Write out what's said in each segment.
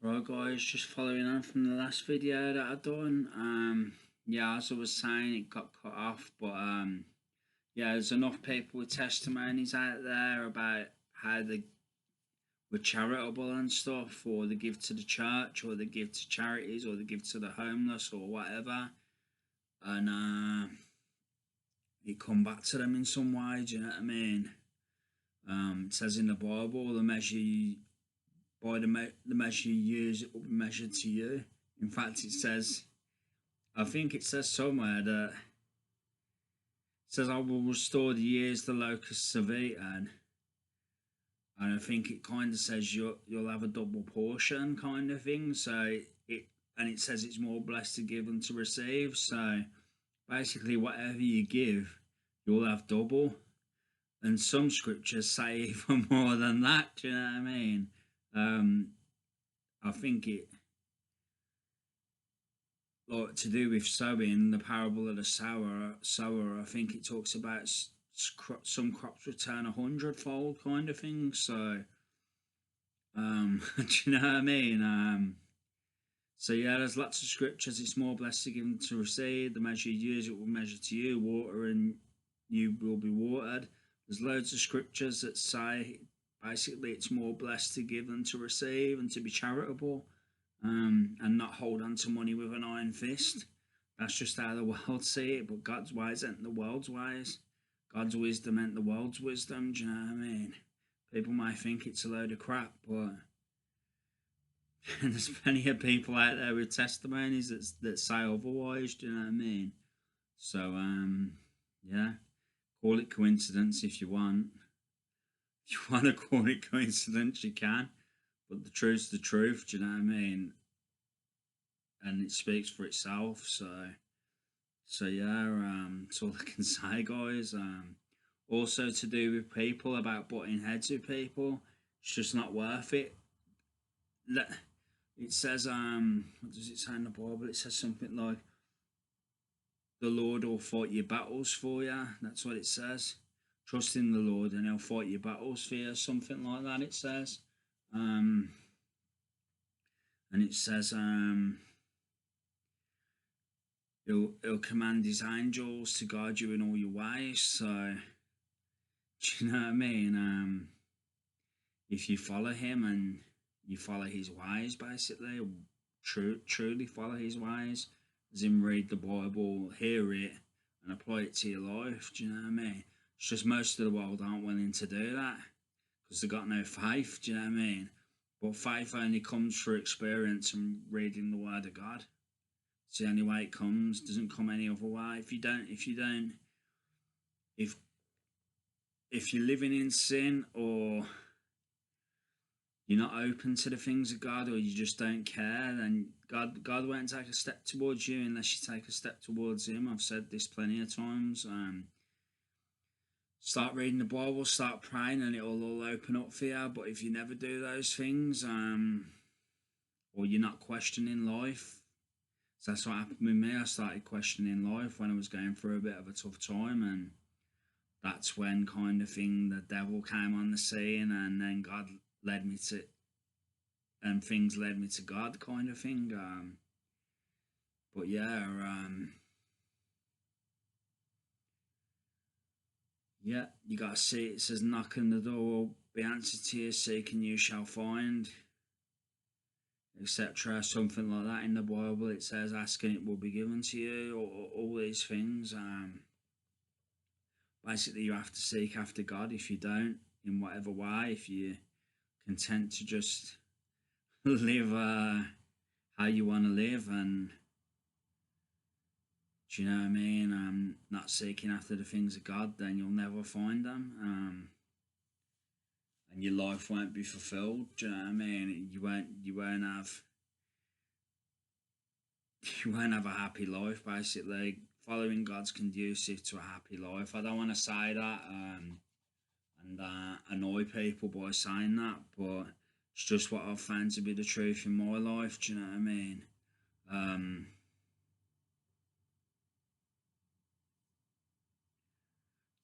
Right guys, just following on from the last video that I done. Yeah, as I was saying, it got cut off, but yeah, there's enough people with testimonies out there about how they were charitable and stuff, or they give to the church, or they give to charities, or they give to the homeless, or whatever, and it come back to them in some way. Do you know what I mean? It says in the Bible, the measure you the measure you use, it will be measured to you. In fact, it says, I think it says somewhere that it says, I will restore the years the locusts have eaten. And I think it kind of says you'll have a double portion kind of thing. So it says it's more blessed to give than to receive. So basically, whatever you give, you'll have double. And some scriptures say even more than that. Do you know what I mean? I think it, like, to do with sowing, the parable of the sower. I think it talks about some crops return 100-fold kind of thing. So, do you know what I mean? So yeah, there's lots of scriptures. It's more blessed to give than to receive. The measure you use, it will measure to you. Water, and you will be watered. There's loads of scriptures that say basically it's more blessed to give than to receive, and to be charitable, and not hold on to money with an iron fist. That's just how the world see it. But God's ways ain't the world's ways. God's wisdom ain't the world's wisdom. Do you know what I mean? People might think it's a load of crap, but there's plenty of people out there with testimonies that say otherwise. Do you know what I mean? So yeah, call it coincidence if you want. If you want to call it coincidence, you can. But the truth's the truth. Do you know what I mean? And it speaks for itself. So yeah, that's all I can say, guys. Also to do with people, about butting heads with people, it's just not worth it. It says, what does it say in the Bible? It says something like, the Lord will fight your battles for you. That's what it says. Trust in the Lord and he'll fight your battles for you. Something like that it says. And it says, he'll command his angels to guide you in all your ways. So, do you know what I mean? If you follow him and you follow his ways, basically, truly follow his ways, as in read the Bible, hear it, and apply it to your life. Do you know what I mean? It's just most of the world aren't willing to do that because they've got no faith. Do you know what I mean? But faith only comes through experience and reading the Word of God. It's the only way it comes. It doesn't come any other way. If you're living in sin, or you're not open to the things of God, or you just don't care, then God won't take a step towards you unless you take a step towards him. I've said this plenty of times. Start reading the Bible, start praying, and it'll all open up for you. But if you never do those things, or you're not questioning life, so that's what happened with me. I started questioning life when I was going through a bit of a tough time, and that's when kind of thing the devil came on the scene, and then God led me to, and things led me to God, kind of thing. But yeah, yeah, you gotta see. It says, "Knock and the door will be answered to you. Seek and you shall find," etc. Something like that in the Bible. It says, "Ask and it will be given to you." Or all these things. Basically, you have to seek after God. If you don't, in whatever way, if you're content to just live how you want to live, and do you know what I mean? Not seeking after the things of God, then you'll never find them, and your life won't be fulfilled. Do you know what I mean? You won't have a happy life. Basically, following God's conducive to a happy life. I don't want to say that and annoy people by saying that, but it's just what I've found to be the truth in my life. Do you know what I mean?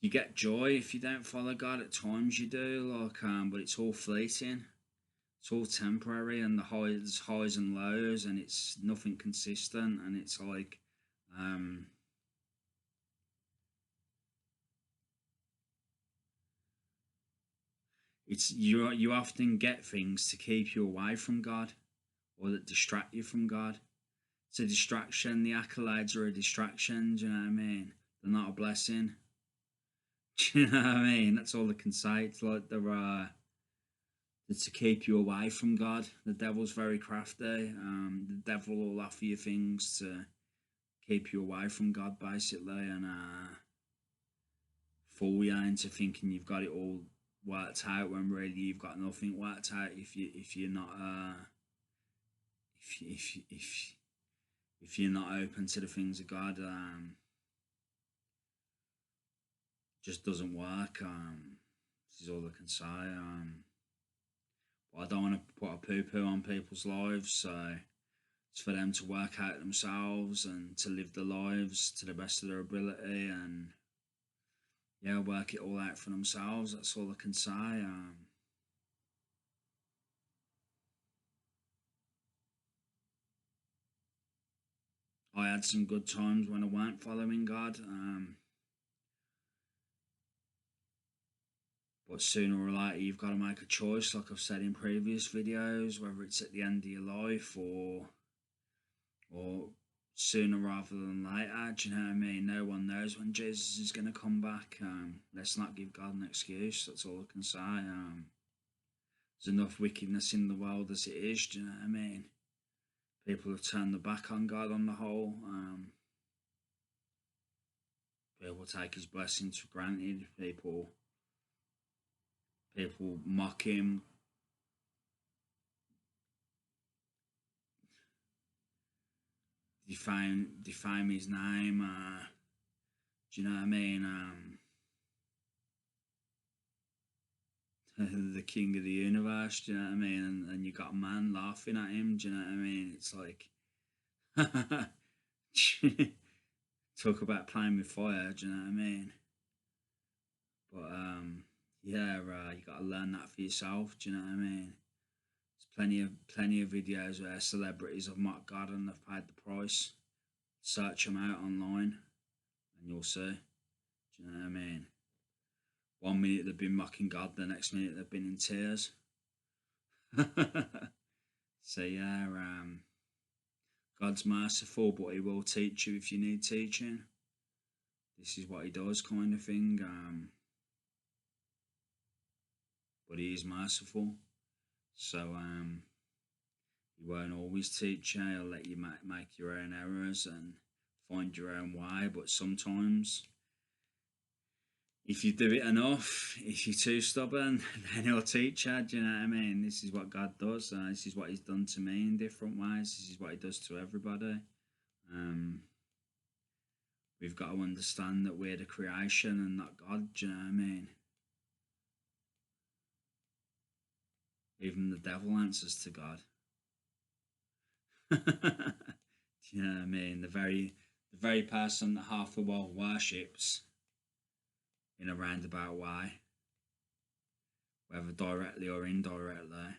You get joy if you don't follow God. At times you do, like, but it's all fleeting. it's all temporary, and the highs and lows, and it's nothing consistent, and it's like um it's you often get things to keep you away from God, or that distract you from God. It's a distraction. The accolades are a distraction. Do you know what I mean? They're not a blessing. Do you know what I mean? That's all I can say. It's like they're to keep you away from God. The devil's very crafty. The devil will offer you things to keep you away from God, basically, and fool you into thinking you've got it all worked out when really you've got nothing worked out if you're not if you're not open to the things of God. Just doesn't work. This is all I can say. But I don't want to put a poo poo on people's lives, so it's for them to work out themselves and to live their lives to the best of their ability, and yeah, work it all out for themselves. That's all I can say. I had some good times when I weren't following God, but sooner or later you've got to make a choice, like I've said in previous videos, whether it's at the end of your life or sooner rather than later. Do you know what I mean? No one knows when Jesus is going to come back. Let's not give God an excuse. That's all I can say. There's enough wickedness in the world as it is. Do you know what I mean? People have turned their back on God on the whole. People take His blessings for granted. People mock Him. Defame His name. Do you know what I mean? The king of the universe. Do you know what I mean? And you got a man laughing at him. Do you know what I mean? It's like talk about playing with fire. Do you know what I mean? But yeah, you got to learn that for yourself. Do you know what I mean? There's plenty of videos where celebrities have mocked God and they've paid the price. Search them out online, and you'll see. Do you know what I mean? 1 minute they've been mocking God, the next minute they've been in tears. So yeah, God's merciful, but He will teach you if you need teaching. This is what He does, kind of thing. But He is merciful, so He won't always teach you. He'll let you make your own errors and find your own way. But sometimes, if you do it enough, if you're too stubborn, then He'll teach you. Do you know what I mean? This is what God does. This is what He's done to me in different ways. This is what He does to everybody. We've got to understand that we're the creation and not God. Do you know what I mean? Even the devil answers to God. Do you know what I mean? The very person that half the world worships in a roundabout way, whether directly or indirectly,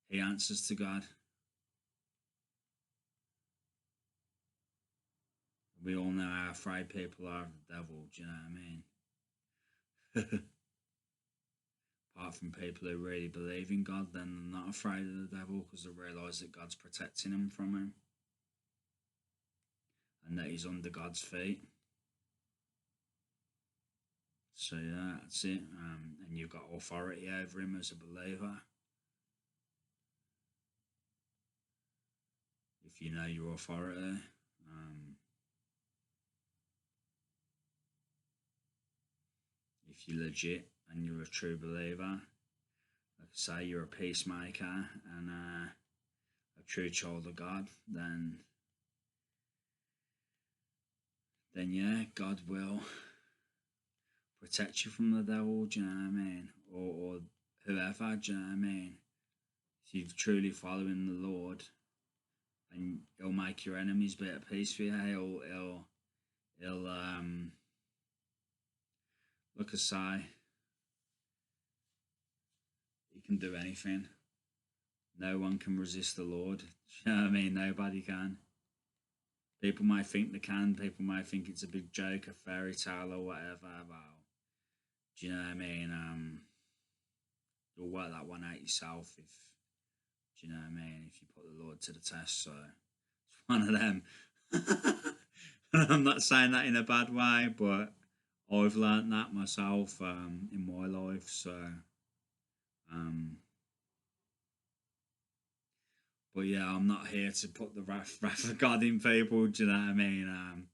he answers to God. We all know how afraid people are of the devil. Do you know what I mean? Apart from people who really believe in God, then they're not afraid of the devil because they realise that God's protecting them from him and that he's under God's feet. So yeah, that's it. And you've got authority over him as a believer. If you know your authority. If you're legit and you're a true believer, like I say, you're a peacemaker and a true child of God, then yeah, God will protect you from the devil. Do you know what I mean? Or whoever. Do you know what I mean? If you're truly following the Lord, and He'll make your enemies be at peace with you. He'll like I say, He can do anything. No one can resist the Lord. You know what I mean? Nobody can. People might think they can. People might think it's a big joke, a fairy tale, or whatever. Well, do you know what I mean? You'll work that one out yourself. If do you know what I mean? If you put the Lord to the test, so it's one of them. I'm not saying that in a bad way, but I've learned that myself in my life. So, um, but yeah, I'm not here to put the wrath of God in people. Do you know what I mean?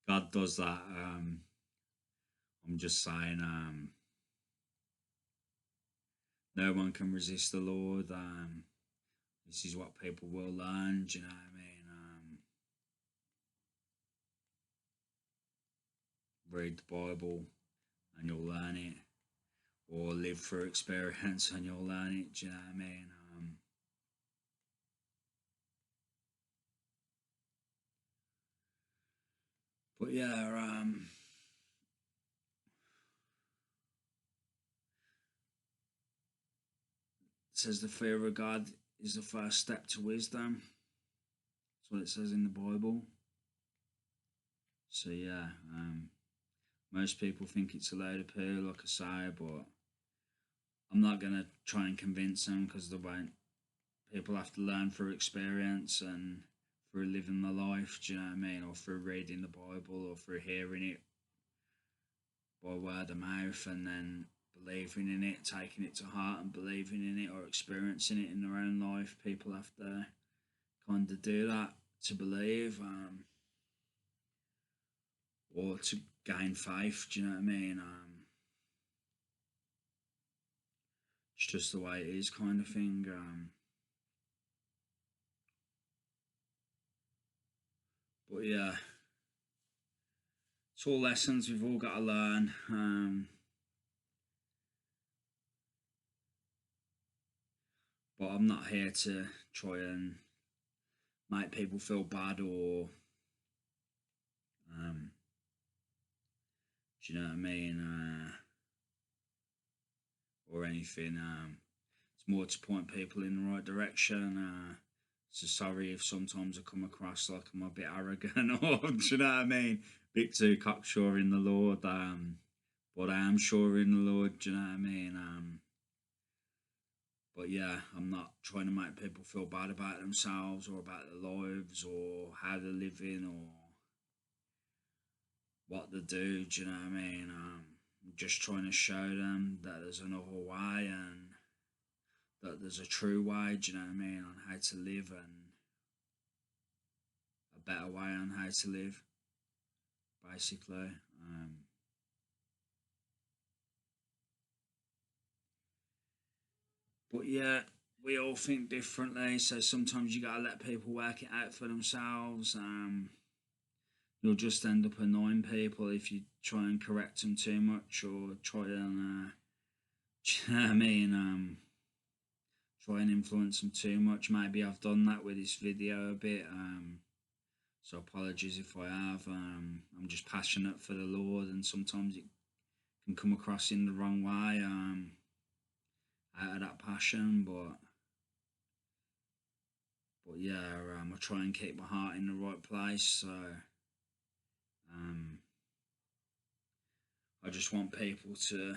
God does that. I'm just saying, no one can resist the Lord. This is what people will learn. Do you know what I mean? Read the Bible and you'll learn it, or live through experience and you'll learn it. Do you know what I mean? But yeah, it says the fear of God is the first step to wisdom. That's what it says in the Bible. So yeah, most people think it's a load of poo, like I say, but I'm not gonna try and convince them because they won't. People have to learn through experience and through living the life. Do you know what I mean? Or through reading the Bible, or through hearing it by word of mouth, and then believing in it, taking it to heart, and believing in it, or experiencing it in their own life. People have to kind of do that to believe, or to gain faith. Do you know what I mean? It's just the way it is, kind of thing. But yeah, it's all lessons we've all got to learn. But I'm not here to try and make people feel bad, or um, do you know what I mean? Or anything. It's more to point people in the right direction. So sorry if sometimes I come across like I'm a bit arrogant, or do you know what I mean? Bit too cocksure in the Lord. But I am sure in the Lord. Do you know what I mean? But yeah, I'm not trying to make people feel bad about themselves, or about their lives, or how they're living, or what they do. Do you know what I mean? I'm just trying to show them that there's another way, and that there's a true way. Do you know what I mean? On how to live, and a better way on how to live, basically. But yeah, we all think differently, so sometimes you gotta let people work it out for themselves. You'll just end up annoying people if you try and correct them too much, or try and, you know what I mean? Try and influence them too much. Maybe I've done that with this video a bit. So apologies if I have. I'm just passionate for the Lord, and sometimes it can come across in the wrong way. Out of that passion, but yeah, I try and keep my heart in the right place. So um, I just want people to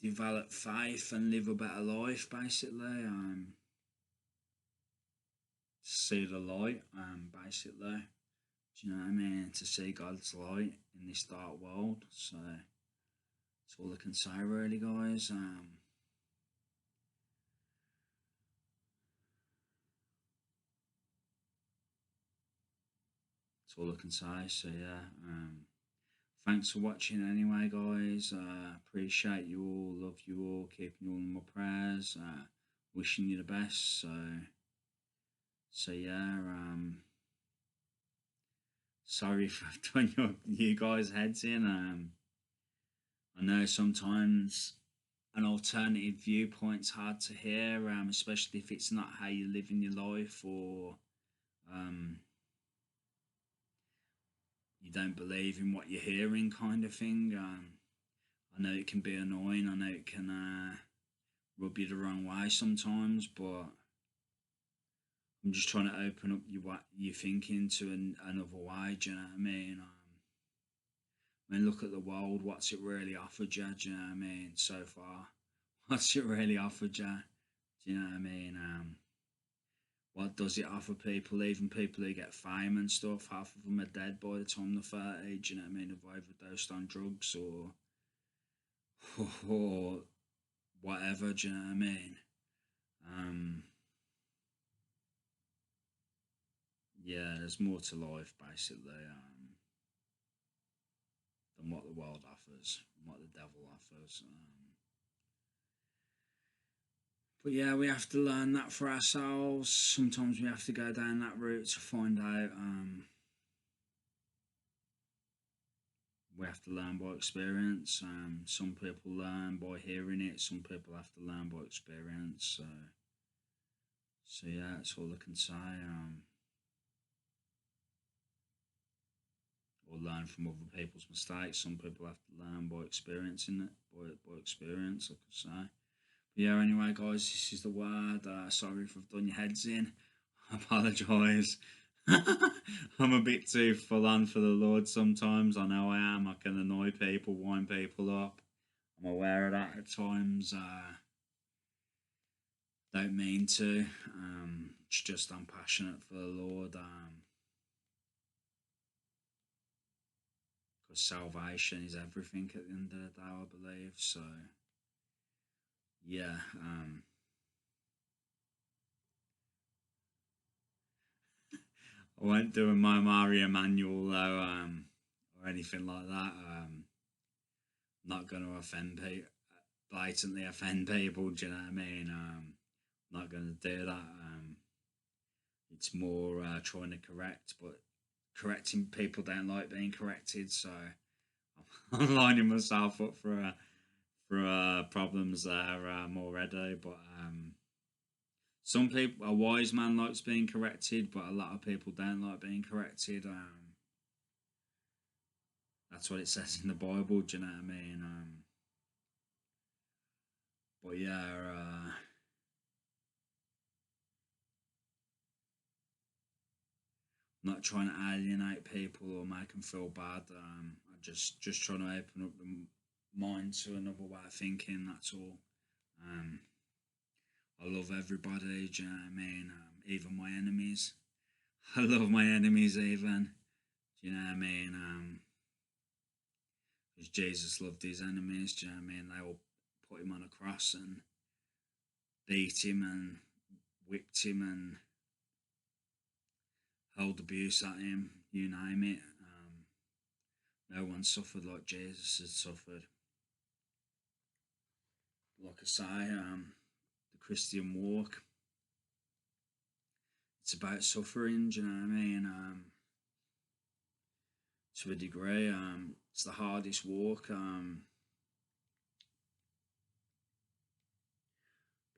develop faith and live a better life, basically. See the light, basically. Do you know what I mean? To see God's light in this dark world. So that's all I can say, really, guys. That's all I can say. So yeah, thanks for watching anyway, guys. Appreciate you all, love you all, keeping you all in my prayers. Wishing you the best. So yeah. Sorry if I've done you guys' heads in. I know sometimes an alternative viewpoint's hard to hear, especially if it's not how you live in your life, or um, you don't believe in what you're hearing, kind of thing. I know it can be annoying. I know it can rub you the wrong way sometimes, but I'm just trying to open up your thinking to another way. Do you know what I mean? I mean, look at the world. What's it really offered you? Do you know what I mean? So far, what's it really offered you? Do you know what I mean? What does it offer people? Even people who get fame and stuff, half of them are dead by the time they're 30. Do you know what I mean? Have overdosed on drugs or whatever. Do you know what I mean? Um, yeah, there's more to life basically than what the world offers, and what the devil offers. But yeah, we have to learn that for ourselves. Sometimes we have to go down that route to find out. We have to learn by experience. Some people learn by hearing it. Some people have to learn by experience. So yeah, that's all I can say. Or learn from other people's mistakes. Some people have to learn by experiencing it, by experience, I could say. But yeah, anyway, guys, this is the word. Sorry if I've done your heads in. I apologise. I'm a bit too full on for the Lord sometimes. I know I am. I can annoy people, wind people up. I'm aware of that at times. Don't mean to. It's just I'm passionate for the Lord. Because salvation is everything at the end of the day, I believe. So, yeah. I won't do a my Mario manual though, or anything like that. Not going to offend people, blatantly offend people. Do you know what I mean? Not going to do that. It's more trying to correct, but correcting people don't like being corrected. So I'm lining myself up for problems there already. But some people, a wise man likes being corrected, but a lot of people don't like being corrected. That's what it says in the Bible. Do you know what I mean? But yeah, not trying to alienate people or make them feel bad. I just trying to open up the mind to another way of thinking. That's all. Um, I love everybody. Do you know what I mean? Even my enemies. I love my enemies even. Do you know what I mean? Because Jesus loved his enemies. Do you know what I mean? They all put him on a cross and beat him and whipped him and held abuse at him. You name it. No one suffered like Jesus has suffered. Like I say, the Christian walk, it's about suffering. Do you know what I mean? To a degree, it's the hardest walk.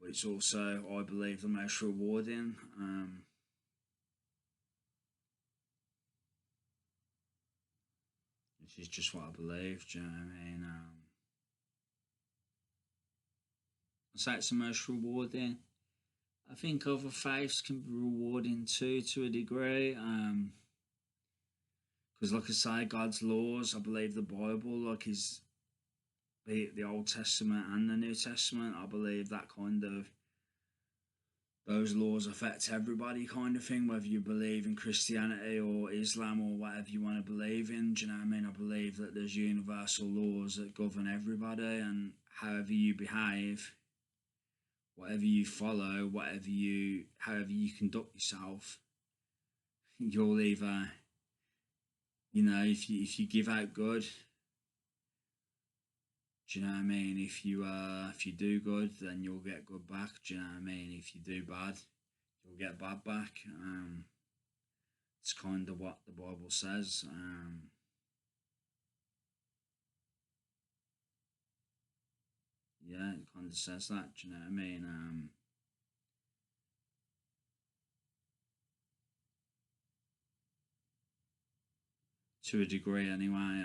But it's also, I believe, the most rewarding. This is just what I believe. Do you know what I mean? I say it's the most rewarding. I think other faiths can be rewarding too, to a degree. Because, like I say, God's laws, I believe the Bible, like is be it the Old Testament and the New Testament, I believe that kind of those laws affect everybody, kind of thing, whether you believe in Christianity or Islam or whatever you want to believe in. Do you know what I mean? I believe that there's universal laws that govern everybody, and however you behave, whatever you follow, however you conduct yourself, you'll either, if you give out good, do you know what I mean? If you do good, then you'll get good back. Do you know what I mean? If you do bad, you'll get bad back. It's kind of what the Bible says. Yeah, it kind of says that. Do you know what I mean? To a degree, anyway.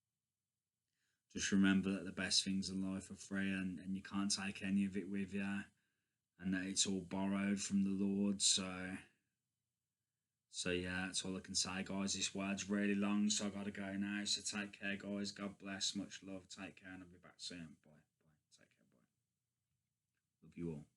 just remember that the best things in life are free, and you can't take any of it with you, and that it's all borrowed from the Lord. So yeah, that's all I can say, guys. This word's really long, so I gotta go now. So take care, guys. God bless. Much love. Take care, and I'll be back soon. Bye. Bye. Take care. Bye. Love you all.